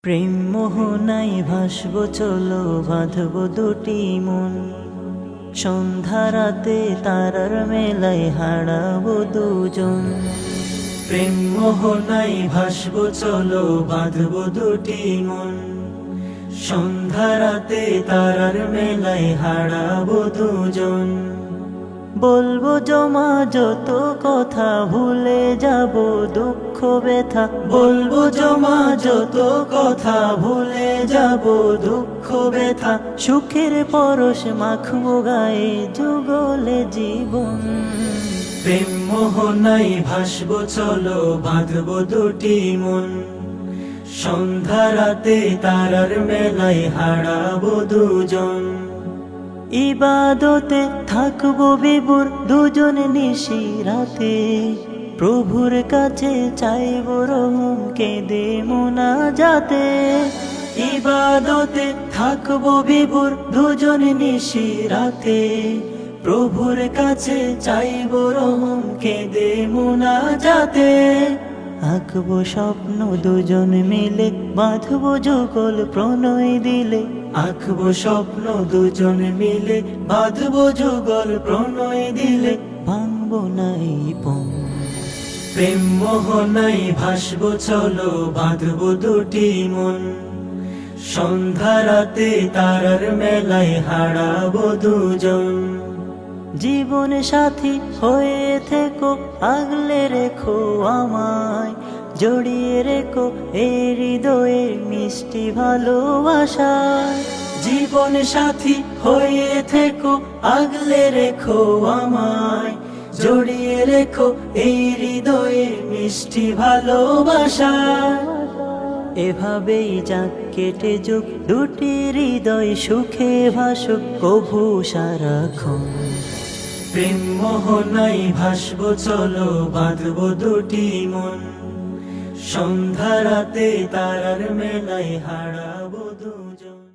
প্রেম মোহনায় ভাসব চলো বাঁধব দুটি মন, সন্ধ্যা রাতে তারার মেলায় হারাবো দুজন। প্রেম মোহনায় ভাসব চলো বাঁধব দুটি মন, সন্ধ্যা রাতে তারার মেলায় হারাবো দুজন। বলবো জমা যত কথা, ভুলে যাব দুঃখ ব্যথা। বলবো জমা যত কথা, ভুলে যাব দুঃখ ব্যথা। সুখের পরশ মাখবো গায়ে, যুগলে জীবন। প্রেম মোহনায় ভাসব চলো বাঁধব দুটি মন, সন্ধ্যা রাতে তারার মেলায় হারাবো দুজন। ইবাদতে থাকবো বিভোর দুজন নিশি রাতে, প্রভুর কাছে চাইবো রহম কেঁদে মোনাজাতে। ইবাদতে থাকবো বিভোর দুজন নিশি রাতে, প্রভুর কাছে চাইবো রহম কেঁদে মোনাজাতে। আঁকবো স্বপ্ন দুজন মিলে, বাঁধবো যুগল প্রণয় দিলে। আঁকবো স্বপ্ন দুজন মিলে, বাঁধবো যুগল প্রণয় দিলে। ভাঙবো নাই পণ, প্রেম মোহনায় ভাসব চলো বাঁধব দুটি মন, সন্ধ্যা রাতে তারার মেলায় হারাবো দুজন। জীবন সাথী হয়ে থেকো, আগলে রেখো আমায়, জড়িয়ে রেখো এই হৃদয়ে মিষ্টি ভালোবাসায়। জীবন সাথী হয়ে থেকো, আগলে রেখো আমায়, জড়িয়ে রেখো এই হৃদয়ে মিষ্টি ভালোবাসায়। এভাবেই যাক কেটে যুগ, দুটি হৃদয় সুখে ভাসুক কভু সারাক্ষণ। প্রেম মোহনায় ভাসব চলো বাঁধব দুটি মন, সন্ধ্যা রাতে তারার মেলায় হারাবো দুজন।